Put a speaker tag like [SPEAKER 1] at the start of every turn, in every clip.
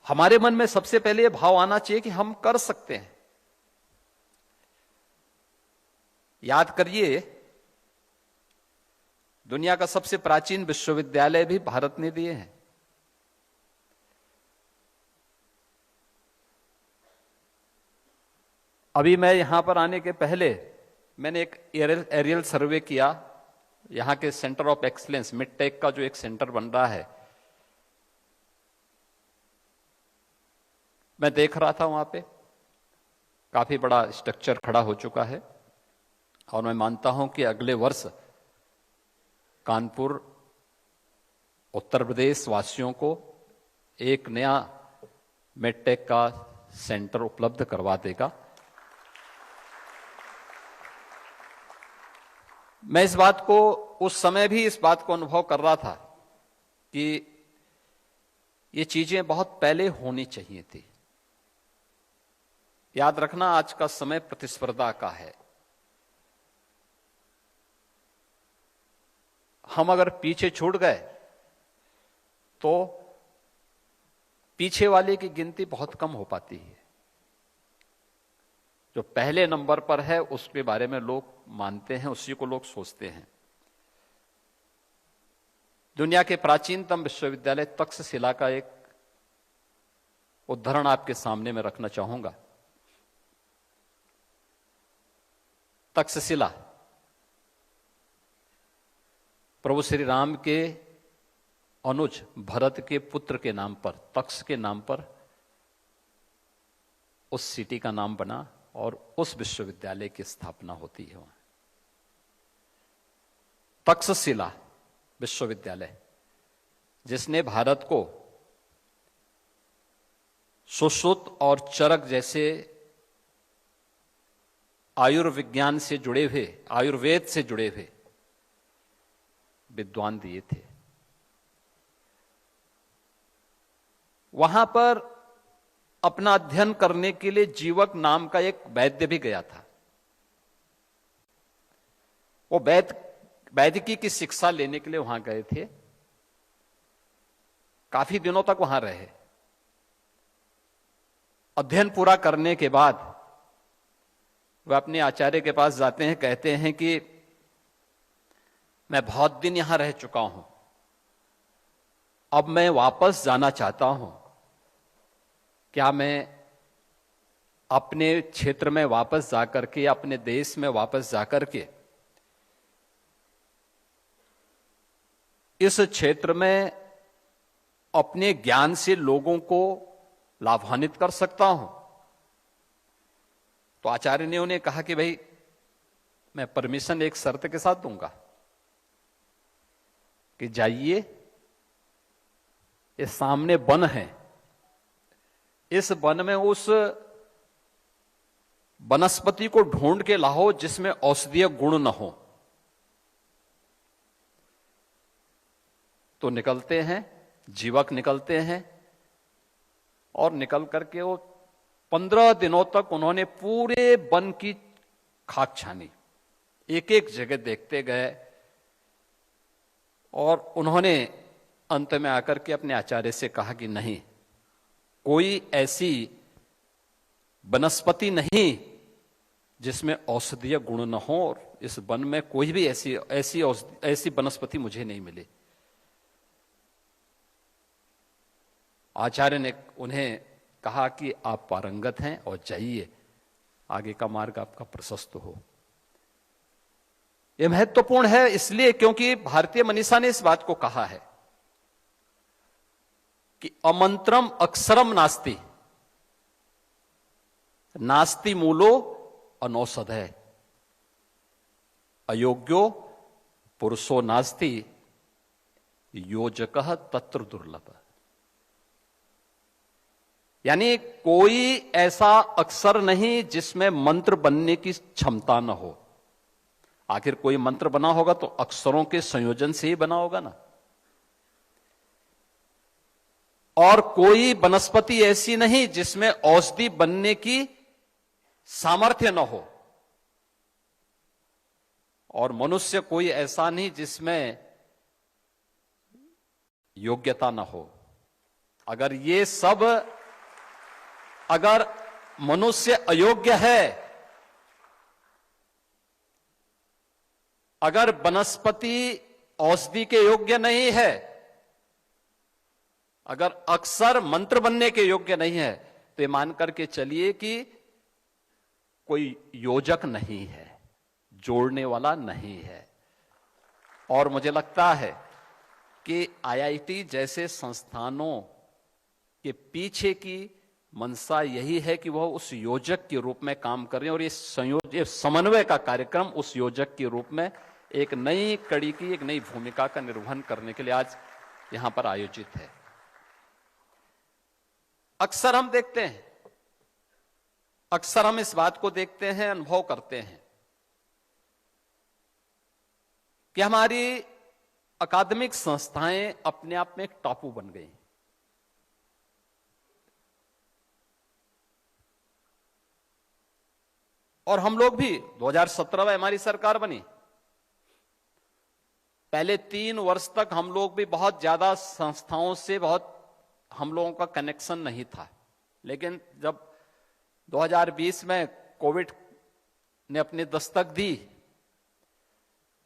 [SPEAKER 1] हमारे मन में सबसे पहले यह भाव आना चाहिए कि हम कर सकते हैं। याद करिए, दुनिया का सबसे प्राचीन विश्वविद्यालय भी भारत ने दिए हैं। अभी मैं यहां पर आने के पहले मैंने एक एरियल सर्वे किया, यहां के सेंटर ऑफ एक्सीलेंस मिडटेक का जो एक सेंटर बन रहा है, मैं देख रहा था वहां पे काफी बड़ा स्ट्रक्चर खड़ा हो चुका है और मैं मानता हूं कि अगले वर्ष कानपुर उत्तर प्रदेश वासियों को एक नया मिडटेक का सेंटर उपलब्ध करवा देगा। मैं इस बात को उस समय भी इस बात को अनुभव कर रहा था कि ये चीजें बहुत पहले होनी चाहिए थी। याद रखना, आज का समय प्रतिस्पर्धा का है। हम अगर पीछे छूट गए तो पीछे वाले की गिनती बहुत कम हो पाती है। जो पहले नंबर पर है उसके बारे में लोग मानते हैं, उसी को लोग सोचते हैं। दुनिया के प्राचीनतम विश्वविद्यालय तक्षशिला का एक उदाहरण आपके सामने में रखना चाहूंगा। तक्षशिला प्रभु श्री राम के अनुज भरत के पुत्र के नाम पर, तक्ष के नाम पर उस सिटी का नाम बना और उस विश्वविद्यालय की स्थापना होती है वहां। तक्षशिला विश्वविद्यालय जिसने भारत को सुश्रुत और चरक जैसे आयुर्विज्ञान से जुड़े हुए, आयुर्वेद से जुड़े हुए विद्वान दिए थे। वहां पर अपना अध्ययन करने के लिए जीवक नाम का एक वैद्य भी गया था। वो वैदिकी की शिक्षा लेने के लिए वहां गए थे। काफी दिनों तक वहां रहे। अध्ययन पूरा करने के बाद वह अपने आचार्य के पास जाते हैं, कहते हैं कि मैं बहुत दिन यहां रह चुका हूं, अब मैं वापस जाना चाहता हूं। क्या मैं अपने क्षेत्र में वापस जाकर के, अपने देश में वापस जाकर के इस क्षेत्र में अपने ज्ञान से लोगों को लाभान्वित कर सकता हूं? तो आचार्य ने उन्हें कहा कि भाई, मैं परमिशन एक शर्त के साथ दूंगा कि जाइए, ये सामने वन है, इस वन में उस वनस्पति को ढूंढ के लाओ जिसमें औषधीय गुण न हो। तो निकलते हैं, जीवक निकलते हैं और निकल करके वो 15 दिनों तक उन्होंने पूरे वन की खाक छानी, एक एक जगह देखते गए और उन्होंने अंत में आकर के अपने आचार्य से कहा कि नहीं, कोई ऐसी वनस्पति नहीं जिसमें औषधीय गुण न हो, और इस वन में कोई भी ऐसी वनस्पति मुझे नहीं मिली। आचार्य ने उन्हें कहा कि आप पारंगत हैं और जाइए, आगे का मार्ग आपका प्रशस्त हो। यह महत्वपूर्ण है इसलिए क्योंकि भारतीय मनीषा ने इस बात को कहा है कि अमंत्रम अक्षरम नास्ति, नास्ति मूलो अनौषधय, अयोग्यो पुरुषो नास्ति, योजकः तत्र दुर्लभ। यानी कोई ऐसा अक्षर नहीं जिसमें मंत्र बनने की क्षमता न हो। आखिर कोई मंत्र बना होगा तो अक्षरों के संयोजन से ही बना होगा ना। और कोई वनस्पति ऐसी नहीं जिसमें औषधि बनने की सामर्थ्य न हो, और मनुष्य कोई ऐसा नहीं जिसमें योग्यता न हो। अगर ये सब अगर मनुष्य अयोग्य है, अगर वनस्पति औषधि के योग्य नहीं है, अगर अक्षर मंत्र बनने के योग्य नहीं है, तो ये मान करके चलिए कि कोई योजक नहीं है, जोड़ने वाला नहीं है। और मुझे लगता है कि आईआईटी जैसे संस्थानों के पीछे की मंशा यही है कि वह उस योजक के रूप में काम कर रहे हैं, और ये समन्वय का कार्यक्रम उस योजक के रूप में एक नई कड़ी की, एक नई भूमिका का निर्वहन करने के लिए आज यहां पर आयोजित है। अक्सर हम देखते हैं, अक्सर हम इस बात को देखते हैं, अनुभव करते हैं कि हमारी अकादमिक संस्थाएं अपने आप में एक टापू बन गई। और हम लोग भी 2017 में हमारी सरकार बनी, पहले 3 वर्ष तक हम लोग भी बहुत ज्यादा संस्थाओं से बहुत हम लोगों का कनेक्शन नहीं था। लेकिन जब 2020 में कोविड ने अपनी दस्तक दी,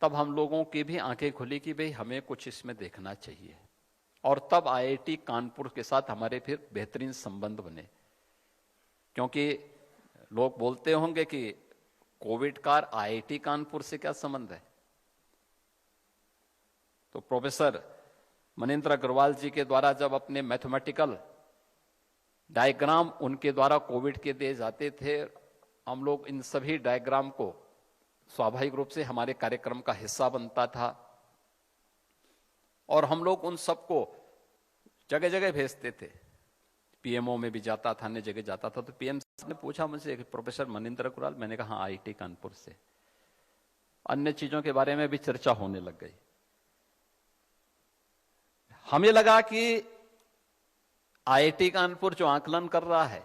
[SPEAKER 1] तब हम लोगों की भी आंखें खुली कि भाई हमें कुछ इसमें देखना चाहिए। और तब आईआईटी कानपुर के साथ हमारे फिर बेहतरीन संबंध बने, क्योंकि लोग बोलते होंगे कि कोविड का आईआईटी कानपुर से क्या संबंध है। तो प्रोफेसर मनिंदर अग्रवाल जी के द्वारा जब अपने मैथमेटिकल डायग्राम उनके द्वारा कोविड के दिए जाते थे, हम लोग इन सभी डायग्राम को स्वाभाविक रूप से हमारे कार्यक्रम का हिस्सा बनता था, और हम लोग उन सबको जगह जगह भेजते थे। पीएमओ में भी जाता था, अन्य जगह जाता था। तो पीएम ने पूछा मुझसे, प्रोफेसर मनिंदर अग्रवाल, मैंने कहा आईआईटी कानपुर से। अन्य चीजों के बारे में भी चर्चा होने लग गई। हमें लगा कि आईआईटी कानपुर जो आकलन कर रहा है,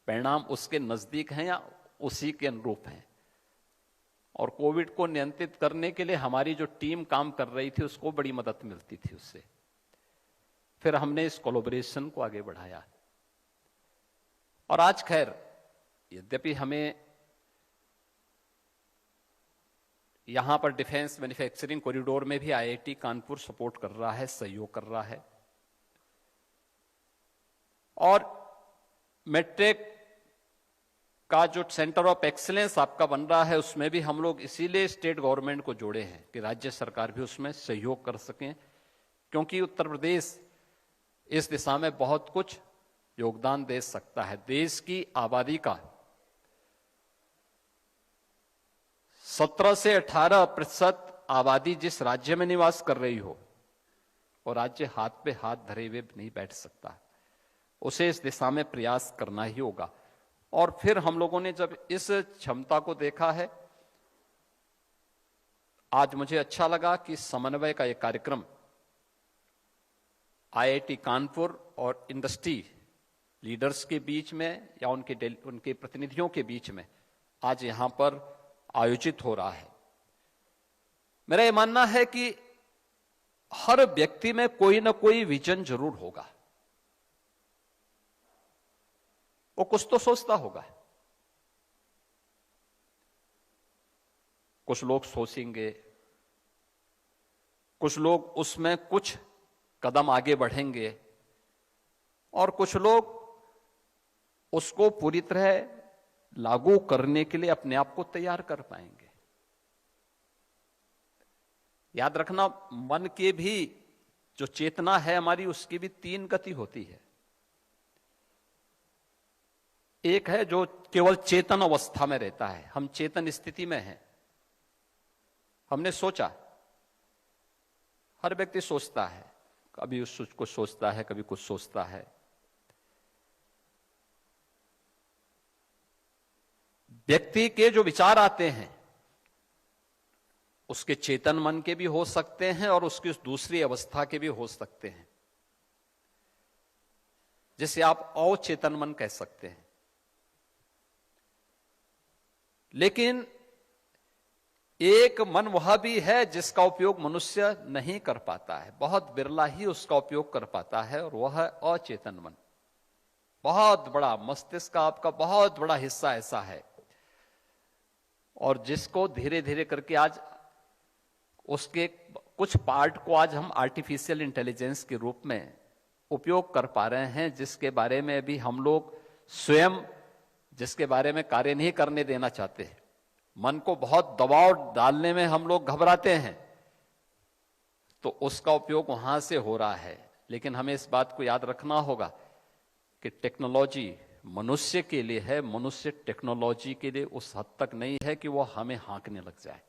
[SPEAKER 1] परिणाम उसके नजदीक हैं या उसी के अनुरूप हैं। और कोविड को नियंत्रित करने के लिए हमारी जो टीम काम कर रही थी, उसको बड़ी मदद मिलती थी उससे। फिर हमने इस कोलैबोरेशन को आगे बढ़ाया, और आज खैर यद्यपि हमें यहां पर डिफेंस मैन्युफैक्चरिंग कॉरिडोर में भी आईआईटी कानपुर सपोर्ट कर रहा है, सहयोग कर रहा है। और मेट्रिक का जो सेंटर ऑफ एक्सीलेंस आपका बन रहा है, उसमें भी हम लोग इसीलिए स्टेट गवर्नमेंट को जोड़े हैं कि राज्य सरकार भी उसमें सहयोग कर सकें, क्योंकि उत्तर प्रदेश इस दिशा में बहुत कुछ योगदान दे सकता है। देश की आबादी का 17 से 18% आबादी जिस राज्य में निवास कर रही हो, वो राज्य हाथ पे हाथ धरे हुए नहीं बैठ सकता, उसे इस दिशा में प्रयास करना ही होगा। और फिर हम लोगों ने जब इस क्षमता को देखा है, आज मुझे अच्छा लगा कि समन्वय का यह कार्यक्रम आईआईटी कानपुर और इंडस्ट्री लीडर्स के बीच में या उनके प्रतिनिधियों के बीच में आज यहां पर आयोजित हो रहा है। मेरा यह मानना है कि हर व्यक्ति में कोई ना कोई विजन जरूर होगा, वो कुछ तो सोचता होगा। कुछ लोग सोचेंगे, कुछ लोग उसमें कुछ कदम आगे बढ़ेंगे, और कुछ लोग उसको पूरी तरह लागू करने के लिए अपने आप को तैयार कर पाएंगे। याद रखना, मन के भी जो चेतना है हमारी, उसकी भी 3 गति होती है। एक है जो केवल चेतन अवस्था में रहता है, हम चेतन स्थिति में हैं। हमने सोचा, हर व्यक्ति सोचता है, कभी कुछ सोचता है, कभी कुछ सोचता है। व्यक्ति के जो विचार आते हैं, उसके चेतन मन के भी हो सकते हैं और उसकी उस दूसरी अवस्था के भी हो सकते हैं, जिसे आप अवचेतन मन कह सकते हैं। लेकिन एक मन वह भी है जिसका उपयोग मनुष्य नहीं कर पाता है, बहुत बिरला ही उसका उपयोग कर पाता है, और वह है अचेतन मन। बहुत बड़ा मस्तिष्क का आपका बहुत बड़ा हिस्सा ऐसा है, और जिसको धीरे धीरे करके आज उसके कुछ पार्ट को आज हम आर्टिफिशियल इंटेलिजेंस के रूप में उपयोग कर पा रहे हैं, जिसके बारे में भी हम लोग स्वयं जिसके बारे में कार्य नहीं करने देना चाहते हैं। मन को बहुत दबाव डालने में हम लोग घबराते हैं, तो उसका उपयोग वहां से हो रहा है। लेकिन हमें इस बात को याद रखना होगा कि टेक्नोलॉजी मनुष्य के लिए है, मनुष्य टेक्नोलॉजी के लिए उस हद तक नहीं है कि वो हमें हाँकने लग जाए,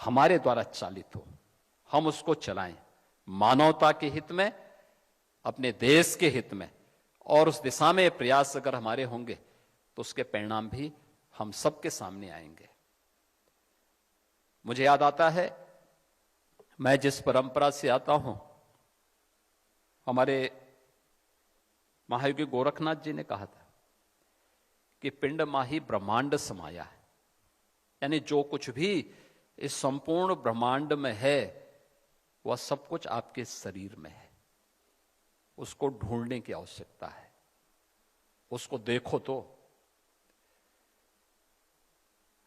[SPEAKER 1] हमारे द्वारा चालित हो, हम उसको चलाएं मानवता के हित में, अपने देश के हित में। और उस दिशा में प्रयास अगर हमारे होंगे तो उसके परिणाम भी हम सबके सामने आएंगे। मुझे याद आता है, मैं जिस परंपरा से आता हूं, हमारे महायोगी गोरखनाथ जी ने कहा था कि पिंड माही ब्रह्मांड समाया है, यानी जो कुछ भी इस संपूर्ण ब्रह्मांड में है वह सब कुछ आपके शरीर में है। उसको ढूंढने की आवश्यकता है, उसको देखो। तो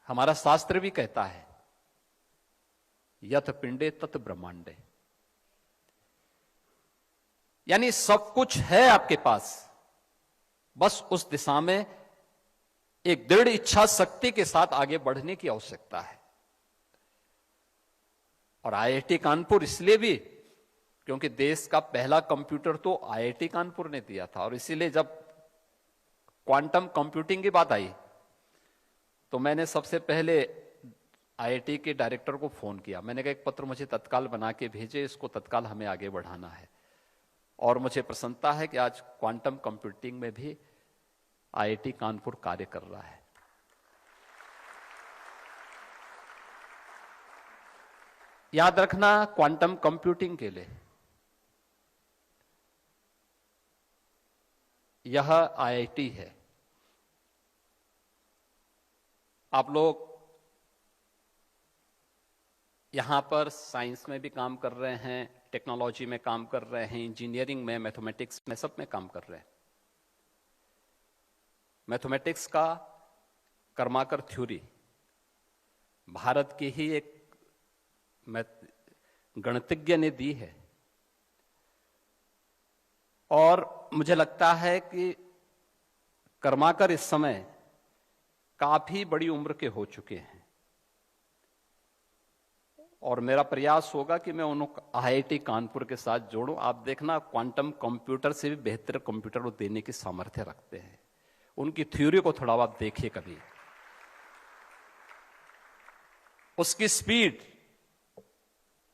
[SPEAKER 1] हमारा शास्त्र भी कहता है यथ पिंडे तत् ब्रह्मांडे, यानी सब कुछ है आपके पास, बस उस दिशा में एक दृढ़ इच्छा शक्ति के साथ आगे बढ़ने की आवश्यकता है। और आईआईटी कानपुर इसलिए भी क्योंकि देश का पहला कंप्यूटर तो आईआईटी कानपुर ने दिया था, और इसीलिए जब क्वांटम कंप्यूटिंग की बात आई तो मैंने सबसे पहले आईआईटी के डायरेक्टर को फोन किया। मैंने कहा एक पत्र मुझे तत्काल बना के भेजे, इसको तत्काल हमें आगे बढ़ाना है। और मुझे प्रसन्नता है कि आज क्वांटम कंप्यूटिंग में भी आईआईटी कानपुर कार्य कर रहा है। याद रखना, क्वांटम कंप्यूटिंग के लिए यह आईआईटी है। आप लोग यहां पर साइंस में भी काम कर रहे हैं, टेक्नोलॉजी में काम कर रहे हैं, इंजीनियरिंग में, मैथमेटिक्स में, सब में काम कर रहे हैं। मैथमेटिक्स का कर्माकर थ्योरी भारत की ही एक गणितज्ञ ने दी है, और मुझे लगता है कि कर्माकर इस समय काफी बड़ी उम्र के हो चुके हैं, और मेरा प्रयास होगा कि मैं उन्हें आईआईटी कानपुर के साथ जोड़ूं। आप देखना, क्वांटम कंप्यूटर से भी बेहतर कंप्यूटर वो देने की सामर्थ्य रखते हैं। उनकी थ्योरी को थोड़ा आप देखिए कभी, उसकी स्पीड,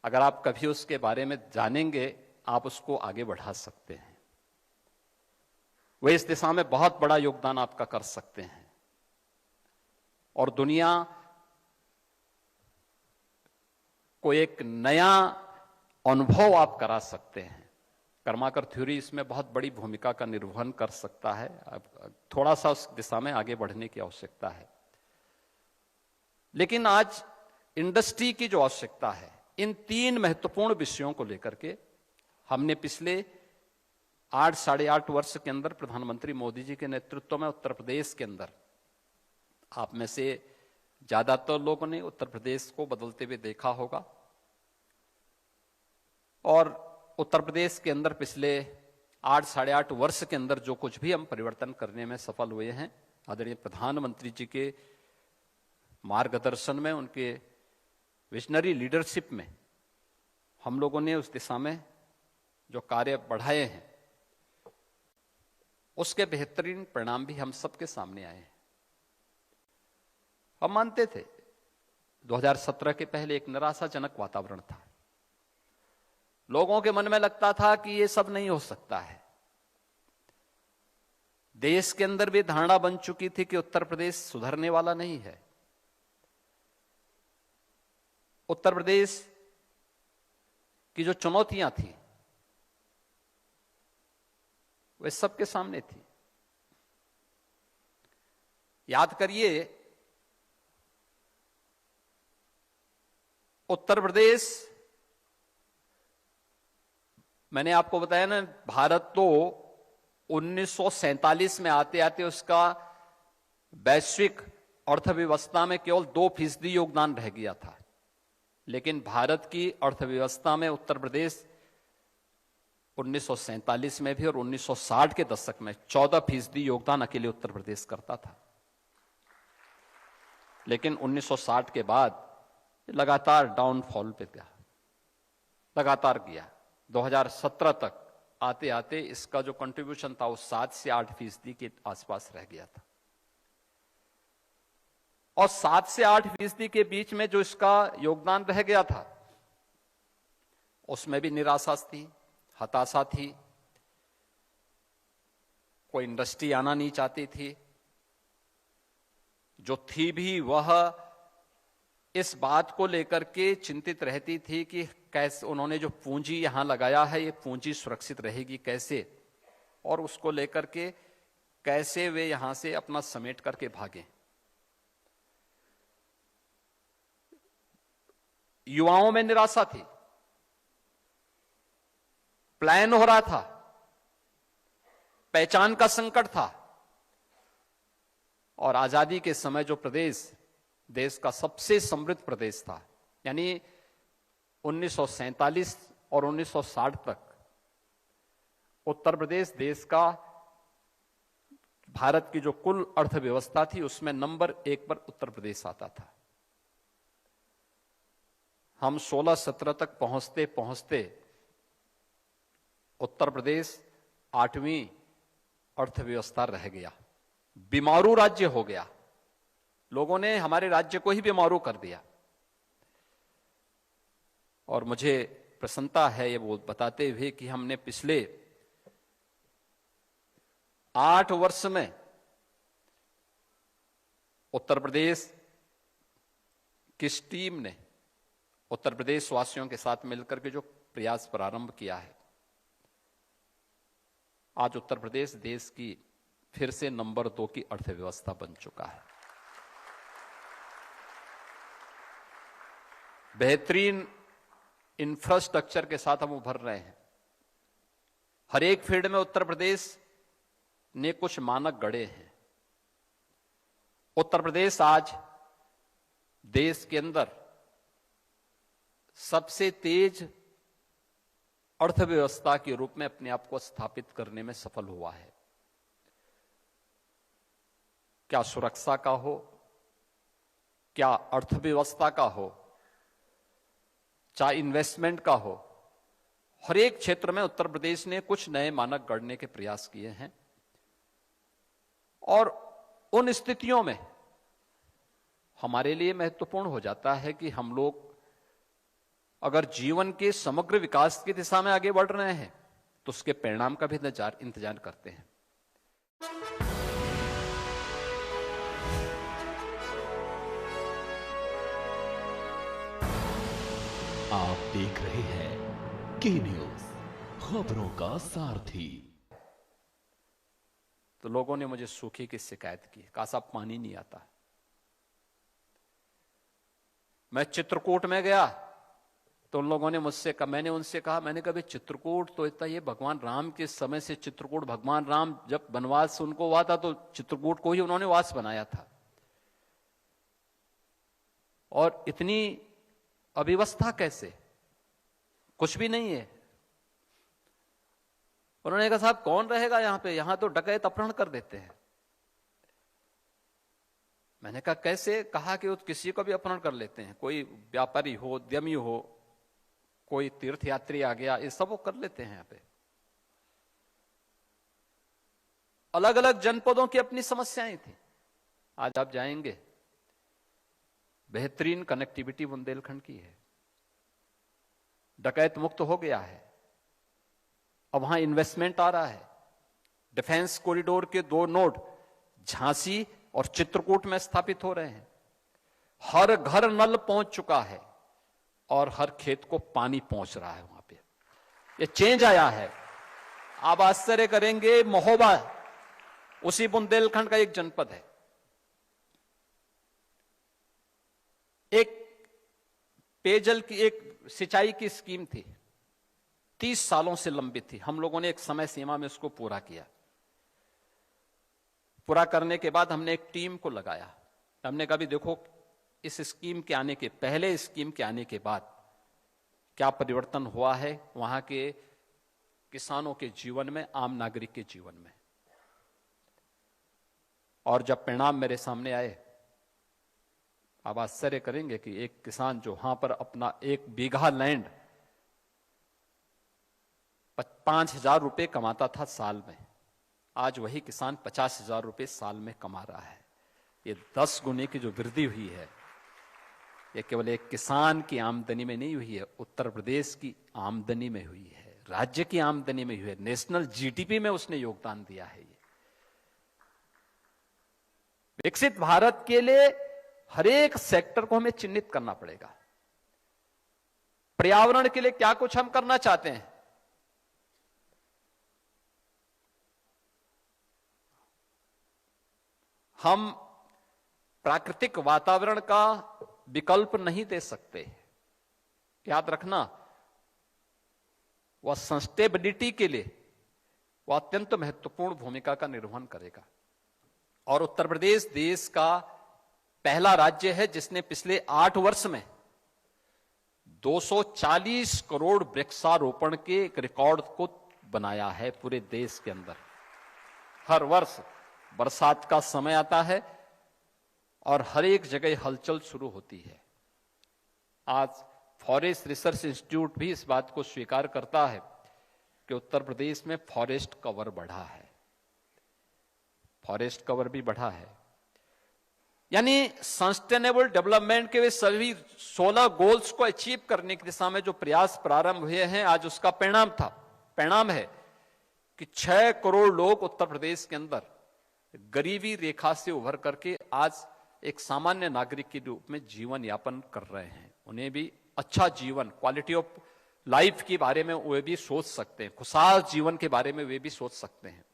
[SPEAKER 1] अगर आप कभी उसके बारे में जानेंगे आप उसको आगे बढ़ा सकते हैं। वे इस दिशा में बहुत बड़ा योगदान आपका कर सकते हैं, और दुनिया को एक नया अनुभव आप करा सकते हैं। कर्माकर थ्योरी इसमें बहुत बड़ी भूमिका का निर्वहन कर सकता है। अब थोड़ा सा उस दिशा में आगे बढ़ने की आवश्यकता है। लेकिन आज इंडस्ट्री की जो आवश्यकता है, इन 3 महत्वपूर्ण विषयों को लेकर के हमने पिछले 8 साढ़े 8 वर्ष के अंदर प्रधानमंत्री मोदी जी के नेतृत्व में उत्तर प्रदेश के अंदर, आप में से ज्यादातर लोगों ने उत्तर प्रदेश को बदलते हुए देखा होगा, और उत्तर प्रदेश के अंदर पिछले 8 साढ़े 8 वर्ष के अंदर जो कुछ भी हम परिवर्तन करने में सफल हुए हैं, आदरणीय प्रधानमंत्री जी के मार्गदर्शन में, उनके विजनरी लीडरशिप में हम लोगों ने उस दिशा में जो कार्य बढ़ाए हैं, उसके बेहतरीन परिणाम भी हम सबके सामने आए हैं। हम मानते थे 2017 के पहले एक निराशाजनक वातावरण था, लोगों के मन में लगता था कि ये सब नहीं हो सकता है। देश के अंदर भी धारणा बन चुकी थी कि उत्तर प्रदेश सुधरने वाला नहीं है। उत्तर प्रदेश की जो चुनौतियां थी वे सबके सामने थी। याद करिए, उत्तर प्रदेश, मैंने आपको बताया ना, भारत तो 1947 में आते आते उसका वैश्विक अर्थव्यवस्था में केवल 2% योगदान रह गया था। लेकिन भारत की अर्थव्यवस्था में उत्तर प्रदेश 1947 में भी और 1960 के दशक में 14% योगदान अकेले उत्तर प्रदेश करता था। लेकिन 1960 के बाद लगातार डाउनफॉल पे गया, लगातार गया। 2017 तक आते आते इसका जो कंट्रीब्यूशन था वो 7 से 8% के आसपास रह गया था। और 7 से 8% के बीच में जो इसका योगदान रह गया था उसमें भी निराशा थी, हताशा थी। कोई इंडस्ट्री आना नहीं चाहती थी। जो थी भी वह इस बात को लेकर के चिंतित रहती थी कि कैसे उन्होंने जो पूंजी यहां लगाया है ये पूंजी सुरक्षित रहेगी कैसे, और उसको लेकर के कैसे वे यहां से अपना समेट करके भागें। युवाओं में निराशा थी। प्लान हो रहा था, पहचान का संकट था। और आजादी के समय जो प्रदेश देश का सबसे समृद्ध प्रदेश था, यानी 1947 और 1960 तक उत्तर प्रदेश देश का भारत की जो कुल अर्थव्यवस्था थी उसमें नंबर 1 पर उत्तर प्रदेश आता था। हम 16-17 तक पहुंचते पहुंचते उत्तर प्रदेश 8वीं अर्थव्यवस्था रह गया, बीमारू राज्य हो गया। लोगों ने हमारे राज्य को ही बीमारू कर दिया। और मुझे प्रसन्नता है ये बताते हुए कि हमने पिछले 8 वर्ष में उत्तर प्रदेश की टीम ने उत्तर प्रदेश वासियों के साथ मिलकर के जो प्रयास प्रारंभ किया है, आज उत्तर प्रदेश देश की फिर से नंबर 2 की अर्थव्यवस्था बन चुका है। बेहतरीन इंफ्रास्ट्रक्चर के साथ हम उभर रहे हैं। हर एक फील्ड में उत्तर प्रदेश ने कुछ मानक गढ़े हैं। उत्तर प्रदेश आज देश के अंदर सबसे तेज अर्थव्यवस्था के रूप में अपने आप को स्थापित करने में सफल हुआ है। क्या सुरक्षा का हो, क्या अर्थव्यवस्था का हो, चाहे इन्वेस्टमेंट का हो, हर एक क्षेत्र में उत्तर प्रदेश ने कुछ नए मानक गढ़ने के प्रयास किए हैं। और उन स्थितियों में हमारे लिए महत्वपूर्ण हो जाता है कि हम लोग अगर जीवन के समग्र विकास की दिशा में आगे बढ़ रहे हैं तो उसके परिणाम का भी इंतजार करते हैं।
[SPEAKER 2] आप देख रहे हैं के न्यूज, खबरों का सारथी।
[SPEAKER 1] तो लोगों ने मुझे सूखे की शिकायत की, कहा साहब पानी नहीं आता। मैं चित्रकूट में गया तो उन लोगों ने मुझसे कहा, मैंने उनसे कहा, मैंने कहा चित्रकूट तो इतना, ये भगवान राम के समय से चित्रकूट, भगवान राम जब वनवास उनको हुआ था तो चित्रकूट को ही उन्होंने वास बनाया था, और इतनी अव्यवस्था कैसे? कुछ भी नहीं है। उन्होंने कहा साहब कौन रहेगा यहां पे, यहां तो डकैत अपहरण कर देते हैं। मैंने कहा कैसे? कहा कि वो किसी को भी अपहरण कर लेते हैं, कोई व्यापारी हो, उद्यमी हो, कोई तीर्थयात्री आ गया, ये सब वो कर लेते हैं यहां पे। अलग अलग जनपदों की अपनी समस्याएं थी। आज आप जाएंगे, बेहतरीन कनेक्टिविटी बुंदेलखंड की है, डकैत मुक्त हो गया है। अब वहां इन्वेस्टमेंट आ रहा है। डिफेंस कॉरिडोर के 2 नोड झांसी और चित्रकूट में स्थापित हो रहे हैं। हर घर नल पहुंच चुका है और हर खेत को पानी पहुंच रहा है। वहां पे ये चेंज आया है। आप आश्चर्य करेंगे, महोबा उसी बुंदेलखंड का एक जनपद है। एक पेयजल की, एक सिंचाई की स्कीम थी, 30 सालों से लंबित थी। हम लोगों ने एक समय सीमा में उसको पूरा किया। पूरा करने के बाद हमने एक टीम को लगाया। हमने कहा भी देखो इस स्कीम के आने के पहले, स्कीम के आने के बाद क्या परिवर्तन हुआ है वहां के किसानों के जीवन में, आम नागरिक के जीवन में। और जब परिणाम मेरे सामने आए, आप आश्चर्य करेंगे कि एक किसान जो वहां पर अपना 1 बीघा लैंड 5,000 रुपए कमाता था साल में, आज वही किसान 50,000 रुपए साल में कमा रहा है। ये 10 गुने की जो वृद्धि हुई है, ये केवल एक किसान की आमदनी में नहीं हुई है, उत्तर प्रदेश की आमदनी में हुई है, राज्य की आमदनी में हुई है, नेशनल जीडीपी में उसने योगदान दिया है। ये विकसित भारत के लिए हर एक सेक्टर को हमें चिन्हित करना पड़ेगा। पर्यावरण के लिए क्या कुछ हम करना चाहते हैं, हम प्राकृतिक वातावरण का विकल्प नहीं दे सकते। याद रखना, वह सस्टेनेबिलिटी के लिए वह अत्यंत महत्वपूर्ण भूमिका का निर्वहन करेगा। और उत्तर प्रदेश देश का पहला राज्य है जिसने पिछले 8 वर्ष में 240 करोड़ वृक्षारोपण के एक रिकॉर्ड को बनाया है पूरे देश के अंदर। हर वर्ष बरसात का समय आता है और हर एक जगह हलचल शुरू होती है। आज फॉरेस्ट रिसर्च इंस्टीट्यूट भी इस बात को स्वीकार करता है कि उत्तर प्रदेश में फॉरेस्ट कवर बढ़ा है, फॉरेस्ट कवर भी बढ़ा है। यानी सस्टेनेबल डेवलपमेंट के वे सभी 16 गोल्स को अचीव करने की दिशा में जो प्रयास प्रारंभ हुए हैं, आज उसका परिणाम है कि 6 करोड़ लोग उत्तर प्रदेश के अंदर गरीबी रेखा से उभर करके आज एक सामान्य नागरिक के रूप में जीवन यापन कर रहे हैं। उन्हें भी अच्छा जीवन, क्वालिटी ऑफ लाइफ के बारे में वे भी सोच सकते हैं, खुशहाल जीवन के बारे में वे भी सोच सकते हैं।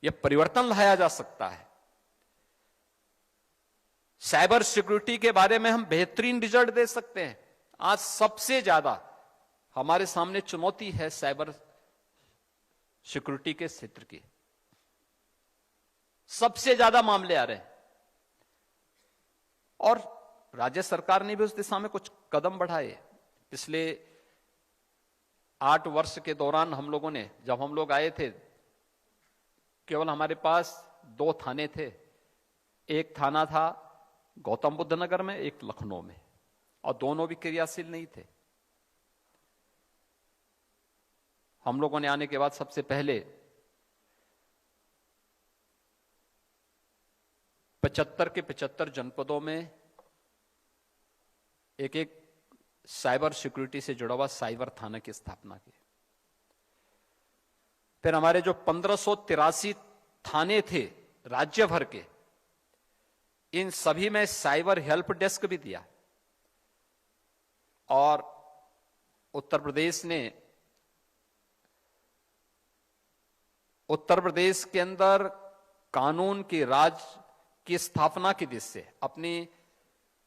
[SPEAKER 1] यह परिवर्तन लाया जा सकता है। साइबर सिक्योरिटी के बारे में हम बेहतरीन रिजल्ट दे सकते हैं। आज सबसे ज्यादा हमारे सामने चुनौती है साइबर सिक्योरिटी के क्षेत्र की, सबसे ज्यादा मामले आ रहे हैं। और राज्य सरकार ने भी उस दिशा में कुछ कदम बढ़ाए। पिछले 8 वर्ष के दौरान हम लोगों ने, जब हम लोग आए थे, केवल हमारे पास 2 थाने थे। एक थाना था गौतम बुद्ध नगर में, एक लखनऊ में, और दोनों भी क्रियाशील नहीं थे। हम लोगों ने आने के बाद सबसे पहले 75 के 75 जनपदों में एक साइबर सिक्योरिटी से जुड़ा हुआ साइबर थाना की स्थापना की। फिर हमारे जो 1583 थाने थे राज्य भर के, इन सभी में साइबर हेल्प डेस्क भी दिया। और उत्तर प्रदेश के अंदर कानून के राज की स्थापना की दिशा से अपनी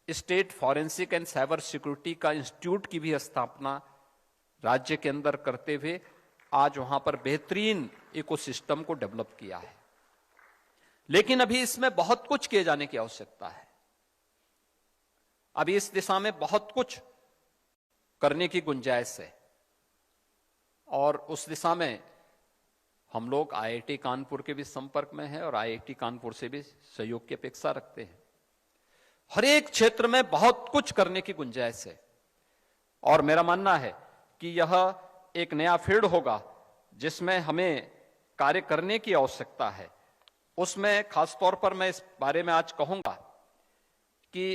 [SPEAKER 1] state forensic and cyber security का इंस्टीट्यूट की भी स्थापना राज्य के अंदर करते हुए आज वहां पर बेहतरीन इकोसिस्टम को डेवलप किया है। लेकिन अभी इसमें बहुत कुछ किए जाने की आवश्यकता है। अभी इस दिशा में बहुत कुछ करने की गुंजाइश है और उस दिशा में हम लोग आईआईटी कानपुर के भी संपर्क में हैं और आईआईटी कानपुर से भी सहयोग की अपेक्षा रखते हैं। हर एक क्षेत्र में बहुत कुछ करने की गुंजाइश है और मेरा मानना है कि यह एक नया फील्ड होगा जिसमें हमें कार्य करने की आवश्यकता है। उसमें खासतौर पर मैं इस बारे में आज कहूंगा कि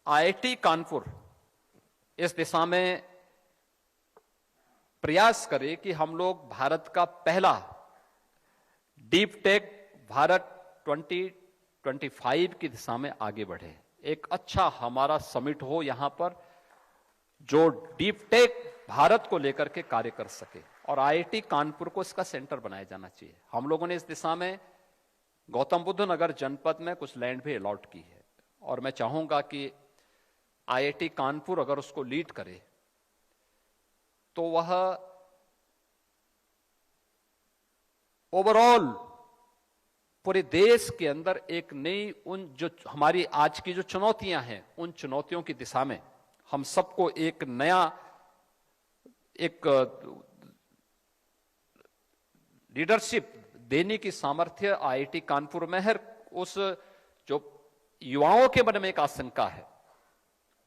[SPEAKER 1] आईआईटी कानपुर इस दिशा में प्रयास करे कि हम लोग भारत का पहला डीप टेक भारत 2025 की दिशा में आगे बढ़े। एक अच्छा हमारा समिट हो यहां पर जो डीप टेक भारत को लेकर के कार्य कर सके और आईआईटी कानपुर को इसका सेंटर बनाया जाना चाहिए। हम लोगों ने इस दिशा में गौतम बुद्ध नगर जनपद में कुछ लैंड भी अलॉट की है और मैं चाहूंगा कि आईआईटी कानपुर अगर उसको लीड करे तो वह ओवरऑल पूरे देश के अंदर एक नई जो हमारी आज की जो चुनौतियां हैं, उन चुनौतियों की दिशा में हम सबको एक नया लीडरशिप देने की सामर्थ्य आईआईटी कानपुर में है। उस जो युवाओं के मन में एक आशंका है,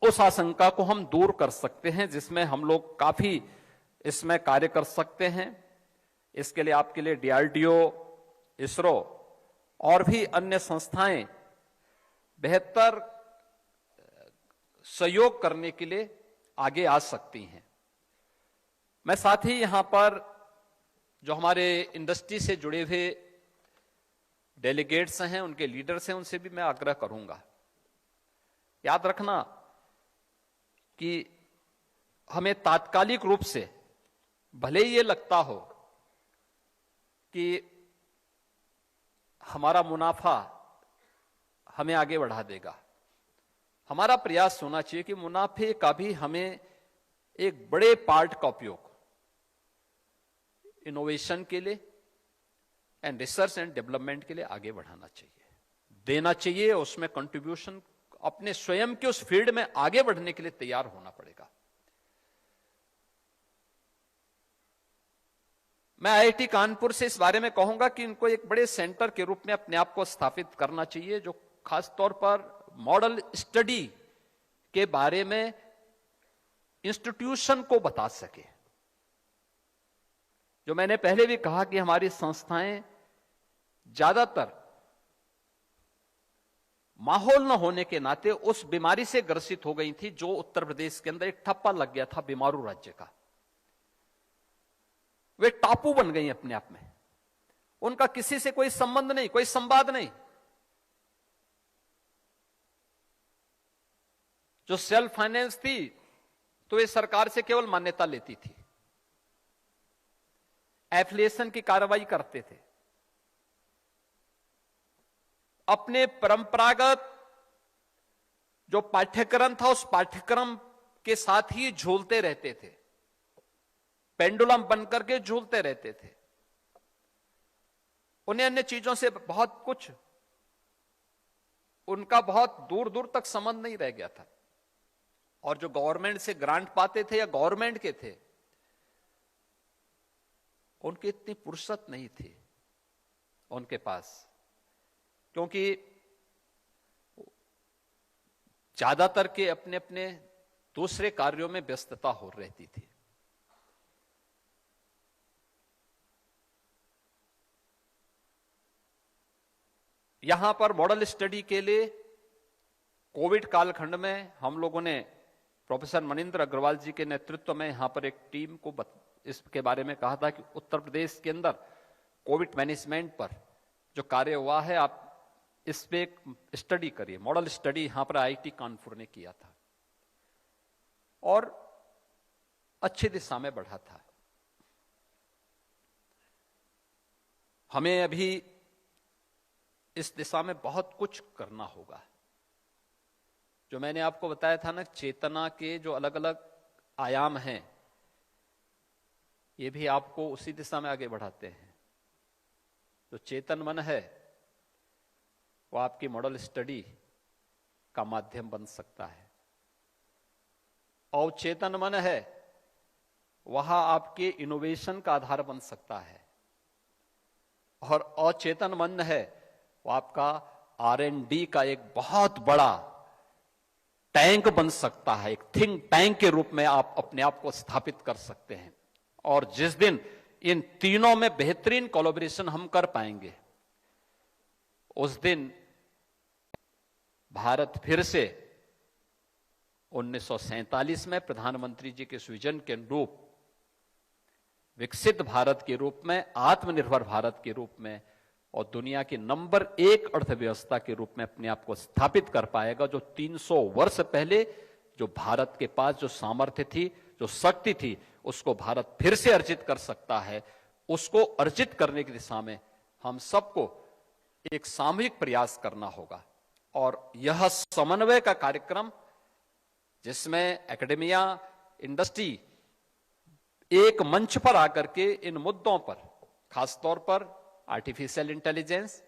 [SPEAKER 1] उस आशंका को हम दूर कर सकते हैं, जिसमें हम लोग काफी इसमें कार्य कर सकते हैं। इसके लिए आपके लिए डीआरडीओ, इसरो और भी अन्य संस्थाएं बेहतर सहयोग करने के लिए आगे आ सकती हैं। मैं साथ ही यहां पर जो हमारे इंडस्ट्री से जुड़े हुए डेलीगेट्स हैं, उनके लीडर्स हैं, उनसे भी मैं आग्रह करूंगा, याद रखना कि हमें तात्कालिक रूप से भले ही ये लगता हो कि हमारा मुनाफा हमें आगे बढ़ा देगा, हमारा प्रयास होना चाहिए कि मुनाफे का भी हमें एक बड़े पार्ट का उपयोग इनोवेशन के लिए एंड रिसर्च एंड डेवलपमेंट के लिए आगे बढ़ाना चाहिए, देना चाहिए। उसमें कंट्रीब्यूशन अपने स्वयं के उस फील्ड में आगे बढ़ने के लिए तैयार होना पड़ेगा। मैं आईआईटी कानपुर से इस बारे में कहूंगा कि इनको एक बड़े सेंटर के रूप में अपने आप को स्थापित करना चाहिए, जो खास तौर पर मॉडल स्टडी के बारे में इंस्टीट्यूशन को बता सके। जो मैंने पहले भी कहा कि हमारी संस्थाएं ज्यादातर माहौल न होने के नाते उस बीमारी से ग्रसित हो गई थी, जो उत्तर प्रदेश के अंदर एक ठप्पा लग गया था बीमारू राज्य का। वे टापू बन गई अपने आप में, उनका किसी से कोई संबंध नहीं, कोई संवाद नहीं। जो सेल्फ फाइनेंस थी तो वे सरकार से केवल मान्यता लेती थी, एफिलिएशन की कार्रवाई करते थे, अपने परंपरागत जो पाठ्यक्रम था उस पाठ्यक्रम के साथ ही झूलते रहते थे, पेंडुलम बनकर के झूलते रहते थे। उन्हें अन्य चीजों से बहुत कुछ, उनका बहुत दूर दूर तक संबंध नहीं रह गया था। और जो गवर्नमेंट से ग्रांट पाते थे या गवर्नमेंट के थे, उनकी इतनी फुर्सत नहीं थी उनके पास, क्योंकि ज्यादातर के अपने अपने दूसरे कार्यों में व्यस्तता हो रहती थी। यहां पर मॉडल स्टडी के लिए कोविड कालखंड में हम लोगों ने प्रोफेसर मनिंदर अग्रवाल जी के नेतृत्व में यहां पर एक टीम को इसके बारे में कहा था कि उत्तर प्रदेश के अंदर कोविड मैनेजमेंट पर जो कार्य हुआ है, आप इस पे एक स्टडी करिए। मॉडल स्टडी यहां पर आईआईटी कानपुर ने किया था और अच्छी दिशा में बढ़ा था। हमें अभी इस दिशा में बहुत कुछ करना होगा। जो मैंने आपको बताया था ना, चेतना के जो अलग अलग आयाम हैं, ये भी आपको उसी दिशा में आगे बढ़ाते हैं। जो चेतन मन है वो आपकी मॉडल स्टडी का माध्यम बन सकता है, और चेतन मन है वहां आपके इनोवेशन का आधार बन सकता है, और अचेतन मन है वो आपका R&D का एक बहुत बड़ा टैंक बन सकता है। एक थिंक टैंक के रूप में आप अपने आप को स्थापित कर सकते हैं। और जिस दिन इन तीनों में बेहतरीन कोलैबोरेशन हम कर पाएंगे, उस दिन भारत फिर से 1947 में प्रधानमंत्री जी के विजन के अनुरूप विकसित भारत के रूप में, आत्मनिर्भर भारत के रूप में और दुनिया की नंबर 1 अर्थव्यवस्था के रूप में अपने आप को स्थापित कर पाएगा। जो 300 वर्ष पहले जो भारत के पास जो सामर्थ्य थी, जो शक्ति थी, उसको भारत फिर से अर्जित कर सकता है। उसको अर्जित करने की दिशा में हम सबको एक सामूहिक प्रयास करना होगा। और यह समन्वय का कार्यक्रम, जिसमें एकेडमिया, इंडस्ट्री एक मंच पर आकर के इन मुद्दों पर, खासतौर पर artificial intelligence,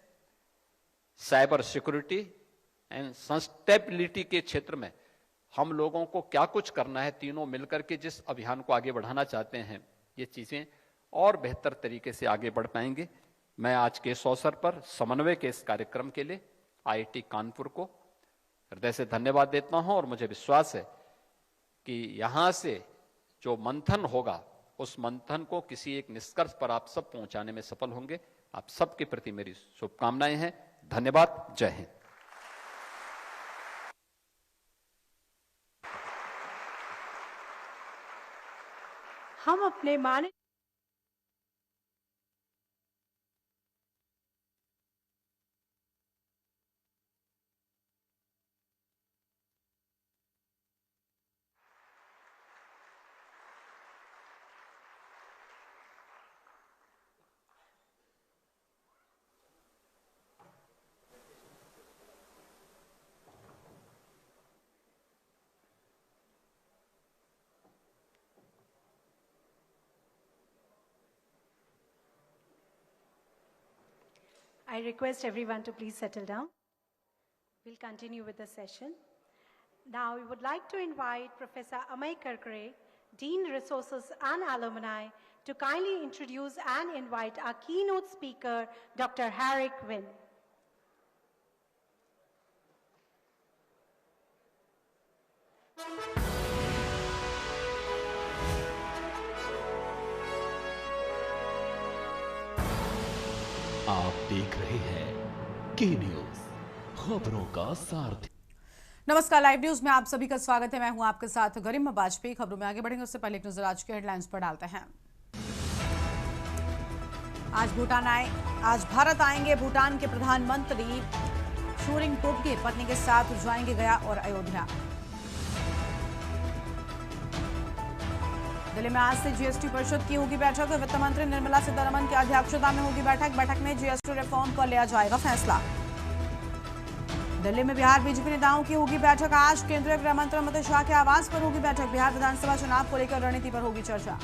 [SPEAKER 1] cyber security and sustainability के क्षेत्र में हम लोगों को क्या कुछ करना है, तीनों मिलकर के जिस अभियान को आगे बढ़ाना चाहते हैं, ये चीजें और बेहतर तरीके से आगे बढ़ पाएंगे। मैं आज के इस अवसर पर समन्वय के इस कार्यक्रम के लिए IIT कानपुर को हृदय से धन्यवाद देता हूं और मुझे विश्वास है कि यहां से जो मंथन होगा उस मंथन को किसी एक निष्कर्ष पर आप सब पहुंचाने में सफल होंगे। आप सबके प्रति मेरी शुभकामनाएं हैं। धन्यवाद। जय हिंद।
[SPEAKER 3] हम अपने माननीय I request everyone to please settle down. We'll continue with the session. Now, we would like to invite Professor Amay Karkare, Dean Resources and Alumni, to kindly introduce and invite our keynote speaker, Dr. Harrick Wynn.
[SPEAKER 2] आप देख रहे हैं के news, खबरों का सारथी।
[SPEAKER 4] नमस्कार, live news में आप सभी का स्वागत है। मैं हूं आपके साथ गरिमा वाजपेयी। खबरों में आगे बढ़ेंगे उससे पहले एक नजर आज की हेडलाइंस पर डालते हैं। आज भारत आएंगे भूटान के प्रधानमंत्री शूरिंग टोब्गे पत्नी के साथ जाएंगे गया और अयोध्या। दिल्ली में आज से जीएसटी परिषद की होगी बैठक। वित्त मंत्री निर्मला सीतारमण की अध्यक्षता में होगी बैठक। बैठक में जीएसटी रिफॉर्म पर लिया जाएगा फैसला। दिल्ली में बिहार बीजेपी नेताओं की होगी बैठक। आज केंद्रीय गृह मंत्री अमित शाह के आवास पर होगी बैठक। बिहार विधानसभा चुनाव को लेकर रणनीति पर होगी चर्चा।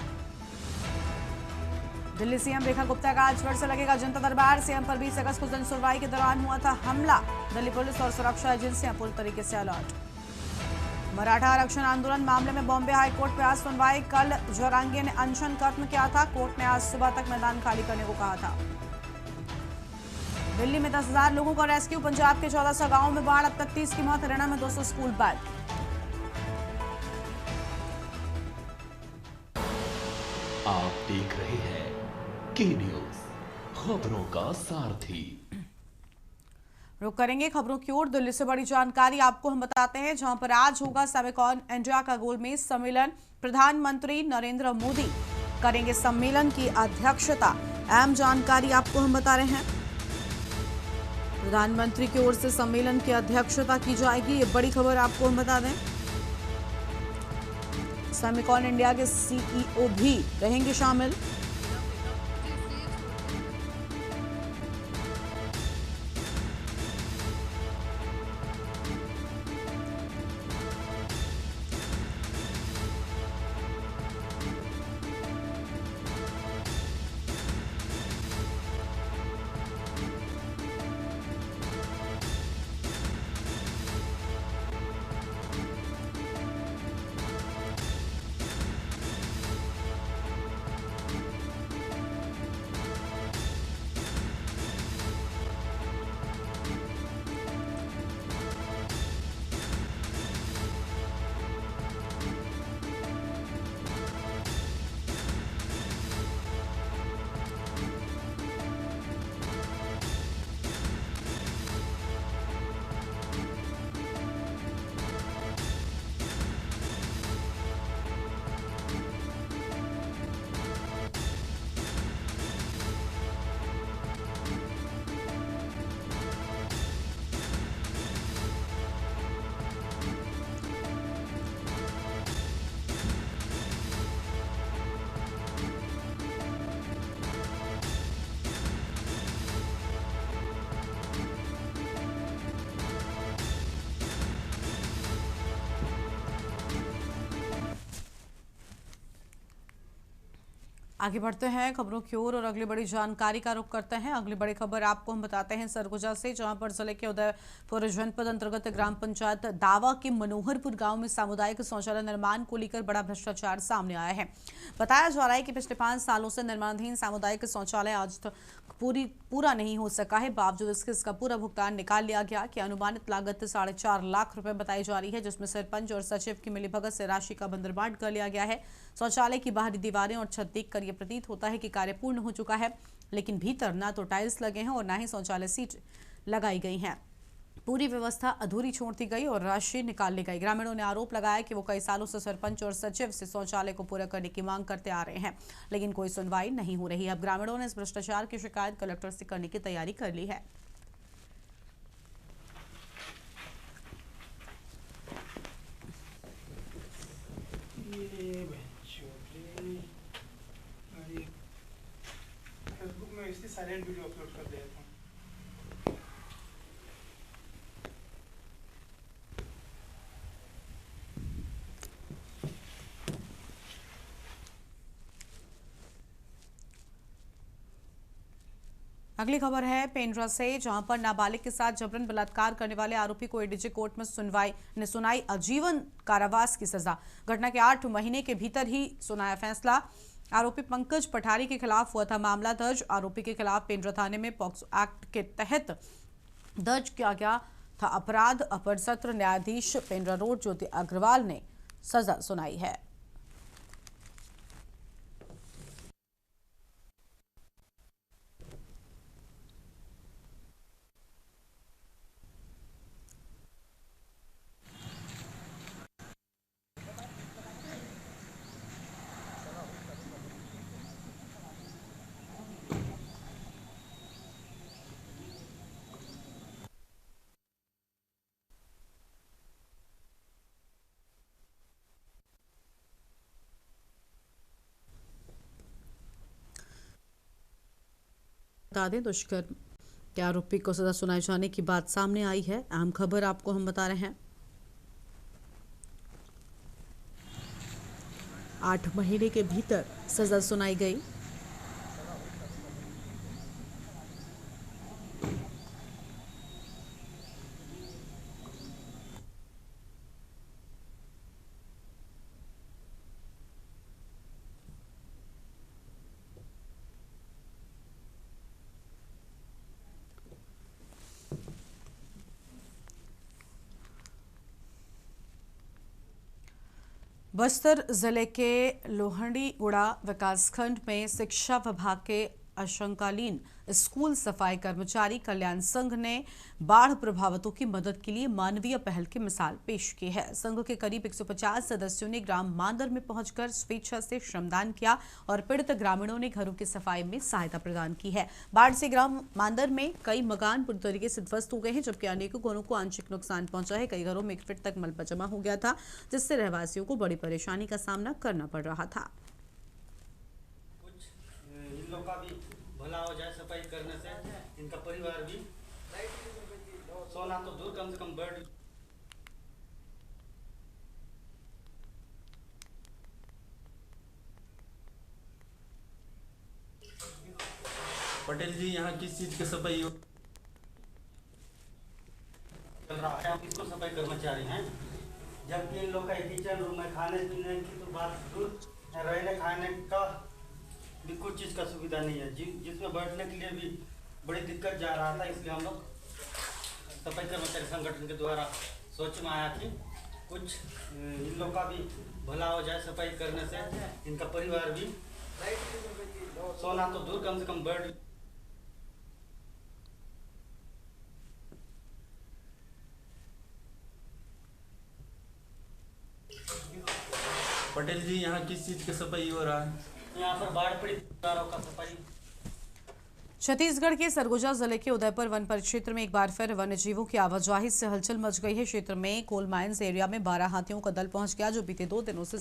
[SPEAKER 4] दिल्ली सीएम रेखा गुप्ता का आज फिर से लगेगा जनता दरबार। सीएम पर 20 अगस्त को जनसुनवाई के दौरान हुआ था हमला। दिल्ली पुलिस और सुरक्षा एजेंसियां पूरी तरीके से अलर्ट। मराठा आरक्षण आंदोलन मामले में बॉम्बे हाईकोर्ट में आज सुनवाई। कल जोरांगे ने अनशन खत्म किया था। कोर्ट ने आज सुबह तक मैदान खाली करने को कहा था। दिल्ली में 10,000 लोगों का रेस्क्यू। पंजाब के 1400 गांवों में बाढ़। अब तक 30 की मौत। हरियाणा में 200 स्कूल बंद।
[SPEAKER 2] आप देख रहे हैं के न्यूज, खबरों का सारथी।
[SPEAKER 4] रुक करेंगे खबरों की ओर। दिल्ली से बड़ी जानकारी आपको हम बताते हैं, जहां पर आज होगा सेमिकॉन इंडिया का गोलमेज सम्मेलन। प्रधानमंत्री नरेंद्र मोदी करेंगे सम्मेलन की अध्यक्षता। अहम जानकारी आपको हम बता रहे हैं, प्रधानमंत्री की ओर से सम्मेलन की अध्यक्षता की जाएगी। ये बड़ी खबर आपको हम बता दें। सेमिकॉन इंडिया के सीईओ भी रहेंगे शामिल। आगे बढ़ते हैं खबरों की ओर और अगली बड़ी जानकारी का रुख करते हैं। अगली बड़ी खबर आपको हम बताते हैं सरगुजा से, जहां पर जिले के उदयपुर जनपद अंतर्गत ग्राम पंचायत दावा के मनोहरपुर गांव में सामुदायिक शौचालय निर्माण को लेकर बड़ा भ्रष्टाचार सामने आया है। बताया जा रहा है कि पिछले 5 सालों से निर्माणाधीन सामुदायिक शौचालय आज तक पूरा नहीं हो सका है। बावजूद इसका पूरा भुगतान निकाल लिया गया कि अनुमानित लागत 4.5 लाख रुपए बताई जा रही है, जिसमें सरपंच और सचिव की मिलीभगत से राशि का बंदरबांट कर लिया गया है। शौचालय की बाहरी दीवारें और छत देखकर यह प्रतीत होता है कि कार्य पूर्ण हो चुका है, लेकिन भीतर ना तो टाइल्स लगे हैं और ना ही शौचालय सीट लगाई गई हैं। पूरी व्यवस्था अधूरी छोड़ दी गई और राशि निकाल ली गई। ग्रामीणों ने आरोप लगाया कि वो कई सालों से सरपंच और सचिव से शौचालय को पूरा करने की मांग करते आ रहे हैं, लेकिन कोई सुनवाई नहीं हो रही। अब ग्रामीणों ने इस भ्रष्टाचार की शिकायत कलेक्टर से करने की तैयारी कर ली है।
[SPEAKER 5] फेसबुक में इसकी साइलेंट वीडियो अपलोड कर दिया था।
[SPEAKER 4] अगली खबर है पेंड्रा से, जहां पर नाबालिग के साथ जबरन बलात्कार करने वाले आरोपी को एडीजे कोर्ट में सुनाई आजीवन कारावास की सजा। घटना के 8 महीने के भीतर ही सुनाया फैसला। आरोपी पंकज पठारी के खिलाफ हुआ था मामला दर्ज। आरोपी के खिलाफ पेंड्रा थाने में पॉक्सो एक्ट के तहत दर्ज किया गया था अपराध। अपर सत्र न्यायाधीश पेंड्रा रोड ज्योति अग्रवाल ने सजा सुनाई है। बता दें, दुष्कर्म के आरोपी को सजा सुनाए जाने की बात सामने आई है। अहम खबर आपको हम बता रहे हैं। 8 महीने के भीतर सजा सुनाई गई। बस्तर जिले के लोहंडीगुड़ा विकासखंड में शिक्षा विभाग के अंशकालीन स्कूल सफाई कर्मचारी कल्याण संघ ने बाढ़ प्रभावितों की मदद के लिए मानवीय पहल की मिसाल पेश की है। संघ के करीब 150 सदस्यों ने ग्राम मांदर में पहुंचकर स्वेच्छा से श्रमदान किया और पीड़ित ग्रामीणों ने घरों की सफाई में सहायता प्रदान की है। बाढ़ से ग्राम मांदर में कई मकान पूरी तरीके से ध्वस्त हो गए हैं, जबकि अनेकों घरों को आंशिक नुकसान पहुंचा है। कई घरों में 1 फीट तक मलबा जमा हो गया था, जिससे रहवासियों को बड़ी परेशानी का सामना करना पड़ रहा था।
[SPEAKER 6] इन लोग का भी भला हो जाए सफाई करने से, इनका परिवार भी सोना तो दूर कम से कम बेड।
[SPEAKER 7] पटेल जी, यहाँ किस चीज की सफाई हो
[SPEAKER 6] चल रहा है? हम इसको सफाई कर्मचारी हैं, जबकि इन लोग का किचन रूम में खाने पीने की तो बात दूर, रहने खाने का भी कुछ चीज़ का सुविधा नहीं है, जिसमें बैठने के लिए भी बड़ी दिक्कत जा रहा था। इसलिए हम लोग सफाई कर्मचारी संगठन के द्वारा सोच में आया कि कुछ इन लोग का भी भला हो जाए सफाई करने से, इनका परिवार भी सोना तो दूर कम से कम बेड।
[SPEAKER 7] पटेल जी, यहाँ किस चीज की सफाई हो रहा है?
[SPEAKER 6] यहाँ पर बाढ़ पीड़ित परिवारों का सफाई।
[SPEAKER 4] छत्तीसगढ़ के सरगुजा जिले के उदयपुर वन परिक्षेत्र में एक बार फिर वन्य जीवों की आवाजाही से हलचल मच गई है। क्षेत्र में कोल माइंस एरिया में 12 हाथियों का दल पहुंच गया, जो बीते 2 दिनों से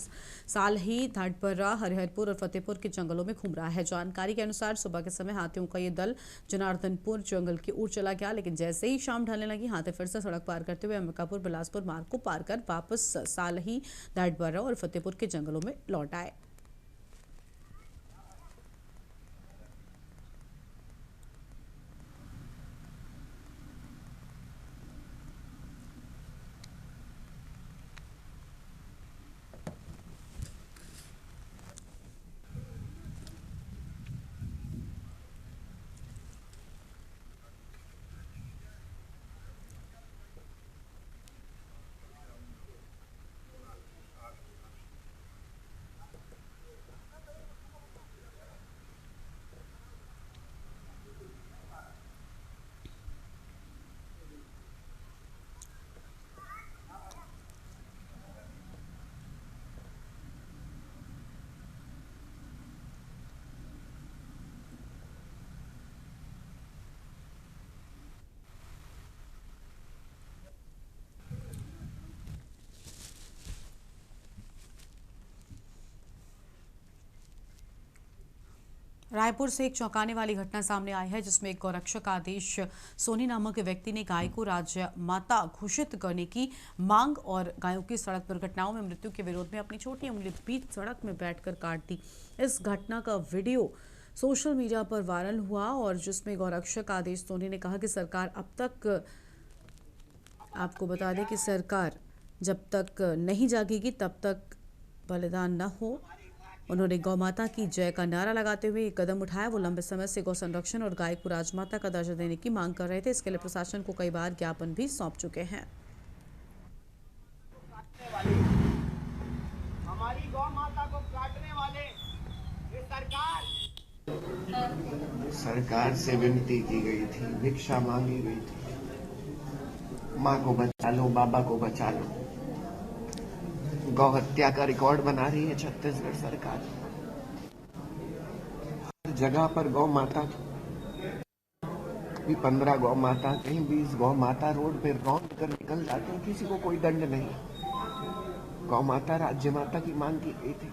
[SPEAKER 4] साल ही धाटपर्रा, हरिहरपुर और फतेहपुर के जंगलों में घूम रहा है। जानकारी के अनुसार सुबह के समय हाथियों का ये दल जनार्दनपुर जंगल की ओर चला गया, लेकिन जैसे ही शाम ढलने लगी, हाथी फिर से सड़क पार करते हुए अंबिकापुर बिलासपुर मार्ग को पार कर वापस साल ही धाटपर्रा और फतेहपुर के जंगलों में लौट आए। रायपुर से एक चौंकाने वाली घटना सामने आई है, जिसमें एक गौरक्षक आदेश सोनी नामक व्यक्ति ने गाय को राज्य माता घोषित करने की मांग और गायों की सड़क दुर्घटनाओं में मृत्यु के विरोध में अपनी छोटी उंगली बीच सड़क में बैठकर काट दी। इस घटना का वीडियो सोशल मीडिया पर वायरल हुआ और जिसमें गौरक्षक आदेश सोनी ने कहा कि सरकार अब तक, आपको बता दें कि सरकार जब तक नहीं जागेगी तब तक बलिदान न हो। उन्होंने गौ माता की जय का नारा लगाते हुए एक कदम उठाया। वो लंबे समय से गौ संरक्षण और गाय को राजमाता का दर्जा देने की मांग कर रहे थे। इसके लिए प्रशासन को कई बार ज्ञापन भी सौंप चुके हैं।
[SPEAKER 8] हमारी गौ माता को काटने वाले ये सरकार से विनती की गई थी, भिक्षा मांगी गई थी, माँ को बचा लो, बाबा को बचा लो। गौ हत्या का रिकॉर्ड बना रही है छत्तीसगढ़ सरकार। हर जगह पर गौ माता, भी 15 गौ माता, कहीं 20 गौ माता रोड पे रौंद कर निकल जाते हैं, किसी को कोई दंड नहीं। गौ माता राज्य माता की मांग की गई थी,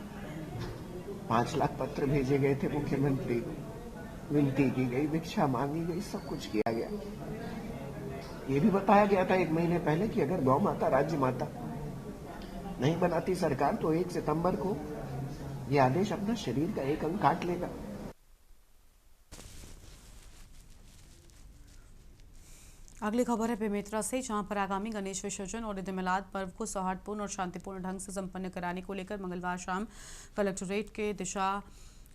[SPEAKER 8] 5 लाख पत्र भेजे गए थे मुख्यमंत्री को, विनती की गई, भिक्षा मांगी गई, सब कुछ किया गया। ये भी बताया गया था 1 महीने पहले कि अगर गौ माता राज्य माता नहीं बनाती सरकार तो 1 सितंबर को ये आदेश अपना शरीर का एक अंग काट लेगा।
[SPEAKER 4] अगली खबर है बेमेतरा से, जहां पर आगामी गणेश विसर्जन और ईद मिलाद पर्व को सौहार्दपूर्ण और शांतिपूर्ण ढंग से संपन्न कराने को लेकर मंगलवार शाम कलेक्ट्रेट के दिशा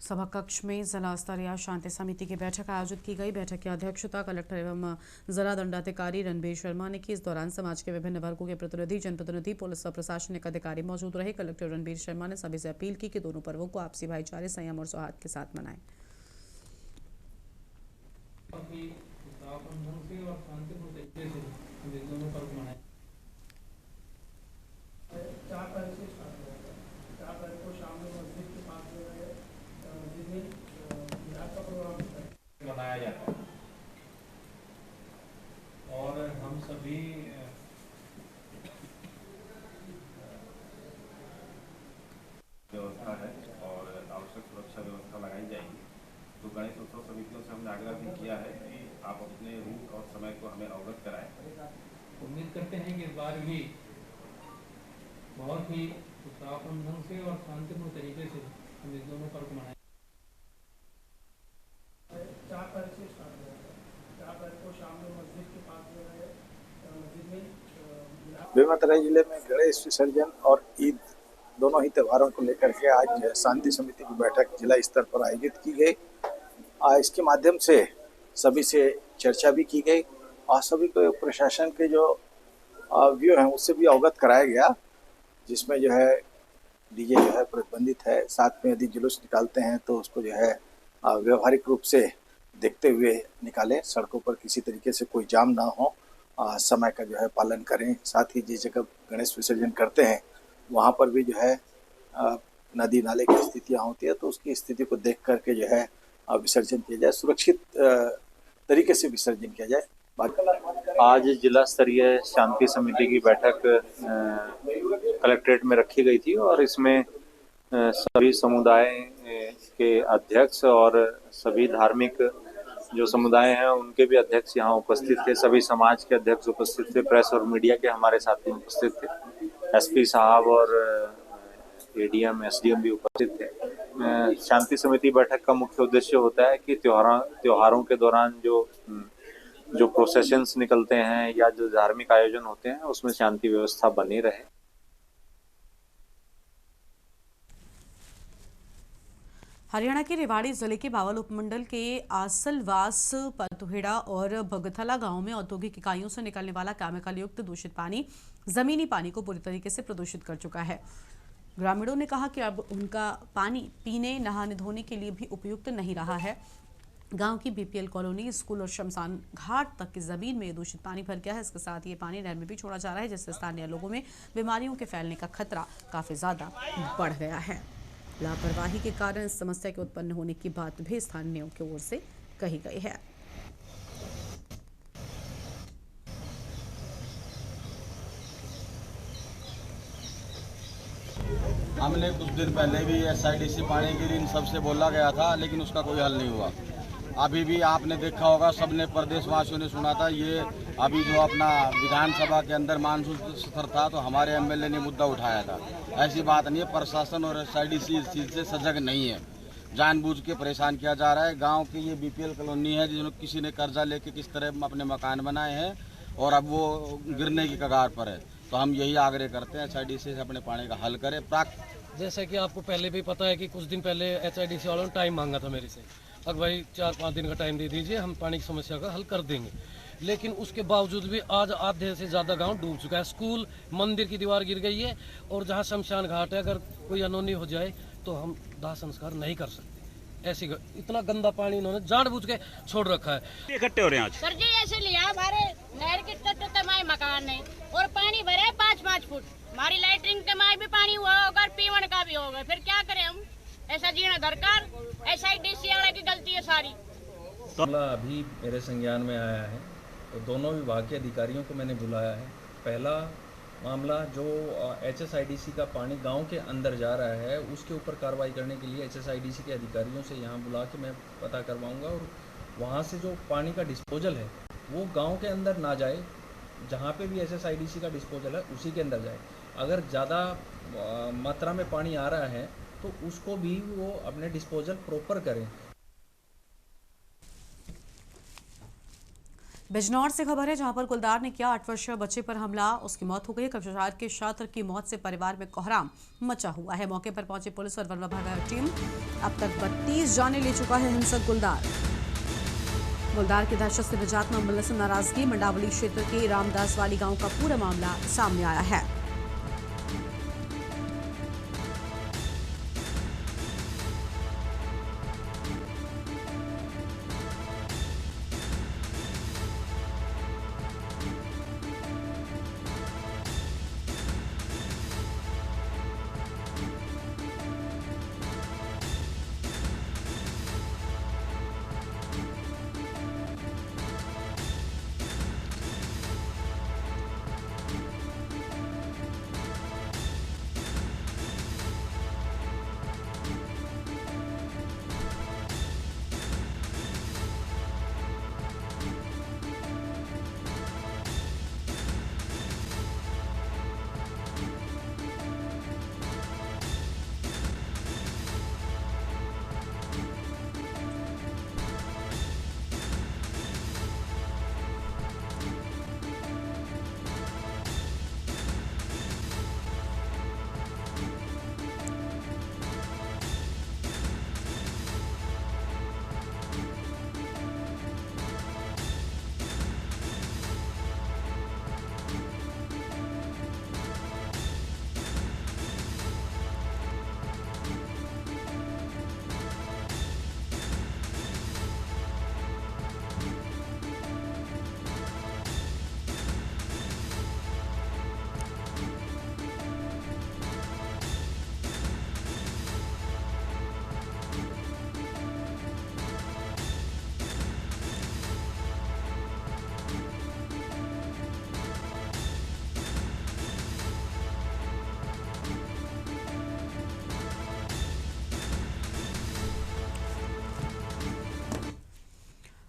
[SPEAKER 4] सभा कक्ष में जिला स्तरीय शांति समिति की बैठक आयोजित की गई। बैठक की अध्यक्षता कलेक्टर एवं जिला दंडाधिकारी रणबीर शर्मा ने की। इस दौरान समाज के विभिन्न वर्गों के प्रतिनिधि, जनप्रतिनिधि, पुलिस और प्रशासनिक अधिकारी मौजूद रहे। कलेक्टर रणबीर शर्मा ने सभी से अपील की कि दोनों पर्वों को आपसी भाईचारे, संयम और सौहार्द के साथ मनाएं।
[SPEAKER 9] मनाया जाता है और हम सभी व्यवस्था है और आवश्यक सुरक्षा व्यवस्था लगाई जाएगी। तो गणेश उत्सव समितियों से हमने आग्रह भी किया है कि आप अपने रूट और समय को हमें अवगत कराएं। उम्मीद करते हैं कि इस बार भी बहुत ही उत्साहपूर्ण ढंग से और शांतिपूर्ण तरीके से हम इस दोनों पर्व मनाएं।
[SPEAKER 5] 4 तारीख से स्टार्ट हो जाएगा। 4 तारीख को शाम में मस्जिद के पास जो है, मस्जिद में
[SPEAKER 10] बेमेतरा जिले में गणेश विसर्जन और ईद दोनों ही त्योहारों को लेकर के आज शांति समिति की बैठक जिला स्तर पर आयोजित की गई। इसके माध्यम से सभी से चर्चा भी की गई और सभी को प्रशासन के जो व्यू हैं उससे भी अवगत कराया गया, जिसमें जो है डीजे जो है प्रतिबंधित है। साथ में यदि जुलूस निकालते हैं तो उसको जो है व्यवहारिक रूप से देखते हुए निकालें, सड़कों पर किसी तरीके से कोई जाम ना हो, समय का जो है पालन करें। साथ ही जिस जगह गणेश विसर्जन करते हैं वहाँ पर भी जो है नदी नाले की स्थितियाँ होती है तो उसकी स्थिति को देख करके जो है विसर्जन किया जाए, सुरक्षित तरीके से विसर्जन किया जाए।
[SPEAKER 11] आज जिला स्तरीय शांति समिति की बैठक कलेक्ट्रेट में रखी गई थी और इसमें सभी समुदाय के अध्यक्ष और सभी धार्मिक जो समुदाय हैं उनके भी अध्यक्ष यहाँ उपस्थित थे। सभी समाज के अध्यक्ष उपस्थित थे। प्रेस और मीडिया के हमारे साथी उपस्थित थे। एसपी साहब और एडीएम, एसडीएम भी उपस्थित थे। शांति समिति बैठक का मुख्य उद्देश्य होता है कि त्योहारों के दौरान जो प्रोसेशंस निकलते हैं या जो धार्मिक आयोजन होते हैं उसमें शांति व्यवस्था बनी रहे।
[SPEAKER 4] हरियाणा के रेवाड़ी जिले के बावल उपमंडल के आसलवास, परतुहेड़ा और भगथला गांव में औद्योगिक इकाइयों से निकलने वाला केमिकल युक्त दूषित पानी जमीनी पानी को पूरी तरीके से प्रदूषित कर चुका है। ग्रामीणों ने कहा कि अब उनका पानी पीने, नहाने धोने के लिए भी उपयुक्त नहीं रहा है। गांव की बीपीएल कॉलोनी, स्कूल और शमशान घाट तक की जमीन में दूषित पानी भर गया है। इसके साथ ये पानी नहर में भी छोड़ा जा रहा है, जिससे स्थानीय लोगों में बीमारियों के फैलने का खतरा काफी ज्यादा बढ़ गया है। लापरवाही के कारण इस समस्या के उत्पन्न होने की बात भी स्थानीयों की ओर से कही गई है।
[SPEAKER 12] हमने कुछ दिन पहले भी SIDC पानी की ऋण सबसे बोला गया था, लेकिन उसका कोई हल नहीं हुआ। अभी भी आपने देखा होगा, सबने प्रदेशवासियों ने सुना था, ये अभी जो अपना विधानसभा के अंदर मानसून सत्र था तो हमारे MLA ने मुद्दा उठाया था। ऐसी बात नहीं है, प्रशासन और SIDC इस चीज़ से सजग नहीं है, जानबूझ के परेशान किया जा रहा है। गांव की ये BPL कॉलोनी है जिसमें किसी ने कर्जा लेके किस तरह अपने मकान बनाए हैं और अब वो गिरने की कगार पर है। तो हम यही आग्रह करते हैं SIDC से अपने पानी का हल करे।
[SPEAKER 13] जैसे कि आपको पहले भी पता है कि कुछ दिन पहले SIDC वालों ने टाइम मांगा था मेरे से, अब भाई 4-5 दिन का टाइम दे दीजिए, हम पानी की समस्या का हल कर देंगे। लेकिन उसके बावजूद भी आज आधे से ज़्यादा गांव डूब चुका है। स्कूल, मंदिर की दीवार गिर गई है और जहां शमशान घाट है, अगर कोई अनहोनी हो जाए तो हम दाह संस्कार नहीं कर सकते। ऐसी इतना गंदा पानी इन्होंने जानबूझ के छोड़ रखा है।
[SPEAKER 14] इकट्ठे हो रहे हैं आज
[SPEAKER 15] सर जी, ऐसे लिया हमारे नहर के तट तमाई मकान नहीं और पानी भरे 5-5 फुट। हमारी लैटरिन तमाई भी पानी हुआ होगा, पीवन का भी होगा, फिर क्या करें हम? ऐसा जीना दरकार, SIDC वाले की गलती है सारी।
[SPEAKER 7] मामला अभी मेरे संज्ञान में आया है तो दोनों विभाग के अधिकारियों को मैंने बुलाया है। पहला मामला जो HSIDC का पानी गांव के अंदर जा रहा है उसके ऊपर कार्रवाई करने के लिए HSIDC के अधिकारियों से यहां बुला के मैं पता करवाऊंगा और वहां से जो पानी का डिस्पोजल है वो गांव के अंदर ना जाए, जहां पे भी HSIDC का डिस्पोजल है उसी के अंदर जाए। अगर ज़्यादा मात्रा में पानी आ रहा है तो उसको भी वो अपने डिस्पोजल प्रॉपर करें।
[SPEAKER 4] बिजनौर से खबर है, जहां पर कुलदार ने किया 8 वर्षीय बच्चे पर हमला, उसकी मौत हो गई। कब्जादार के छात्र की मौत से परिवार में कोहराम मचा हुआ है। मौके पर पहुंची पुलिस और वन विभाग की टीम। अब तक 32 जाने ले चुका है हिंसक गुलदार। गुलदार की दहशत से विजात्मा मिलने से नाराजगी। मंडावली क्षेत्र के रामदास वाली गांव का पूरा मामला सामने आया है।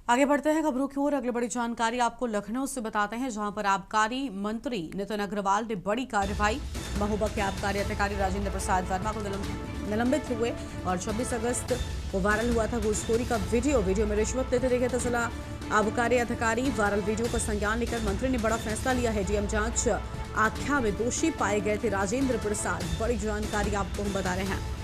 [SPEAKER 4] आगे बढ़ते हैं खबरों की ओर। अगली बड़ी जानकारी आपको लखनऊ से बताते हैं, जहां पर आबकारी मंत्री नितिन अग्रवाल ने बड़ी कार्रवाई। महोबा के आबकारी अधिकारी राजेंद्र प्रसाद वर्मा को निलंबित हुए और 26 अगस्त को वायरल हुआ था घूसखोरी का वीडियो में रिश्वत लेते देखे तो जिला आबकारी अधिकारी। वायरल वीडियो का संज्ञान लेकर मंत्री ने बड़ा फैसला लिया है। डीएम जांच आख्या में दोषी पाए गए थे राजेंद्र प्रसाद। बड़ी जानकारी आपको हम बता रहे हैं।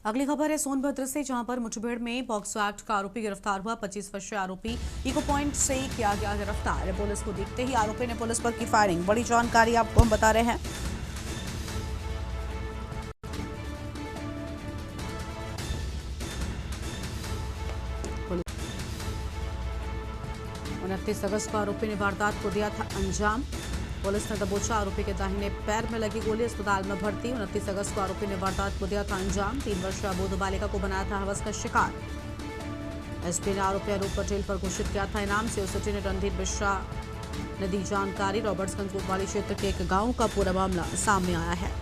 [SPEAKER 4] अगली खबर है सोनभद्र से, जहां पर मुठभेड़ में पॉक्सो एक्ट का आरोपी गिरफ्तार हुआ। 25 वर्षीय आरोपी इको पॉइंट से किया गया गिरफ्तार। पुलिस को देखते ही आरोपी ने पुलिस पर की फायरिंग। बड़ी जानकारी आपको हम बता रहे हैं। पुलिस 29 अगस्त को आरोपी ने वारदात को दिया था अंजाम। पुलिस ने दबोचा आरोपी के दाहिने पैर में लगी गोली, अस्पताल में भर्ती। 29 अगस्त को आरोपी ने वारदात को दिया था अंजाम। 3 वर्षीय अबोध बालिका को बनाया था हवस का शिकार। एसपी ने आरोपी अनूप पटेल पर घोषित किया था इनाम। सीओ सिटी ने रणधीर मिश्रा ने दी जानकारी। रॉबर्ट्सगंज कोतवाली क्षेत्र के एक गांव का पूरा मामला सामने आया है।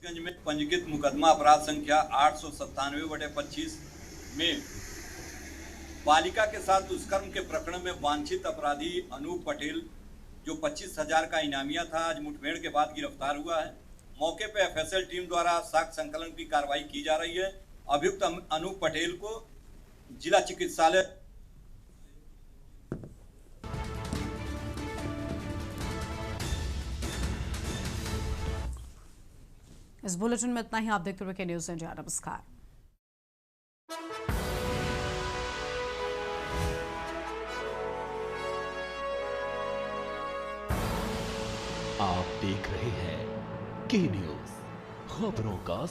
[SPEAKER 14] गंज में पंजीकृत मुकदमा अपराध संख्या 897/25 में बालिका के साथ दुष्कर्म के प्रकरण में वांछित अपराधी अनूप पटेल, जो 25,000 का इनामिया था, आज मुठभेड़ के बाद गिरफ्तार हुआ है। मौके पर एफएसएल टीम द्वारा साक्ष्य संकलन की कार्रवाई की जा रही है। अभियुक्त अनूप पटेल को जिला चिकित्सालय
[SPEAKER 4] इस बुलेटिन में इतना ही। आप देखते हुए न्यूज़ इंडिया। नमस्कार।
[SPEAKER 2] आप देख रहे हैं के न्यूज़, खबरों का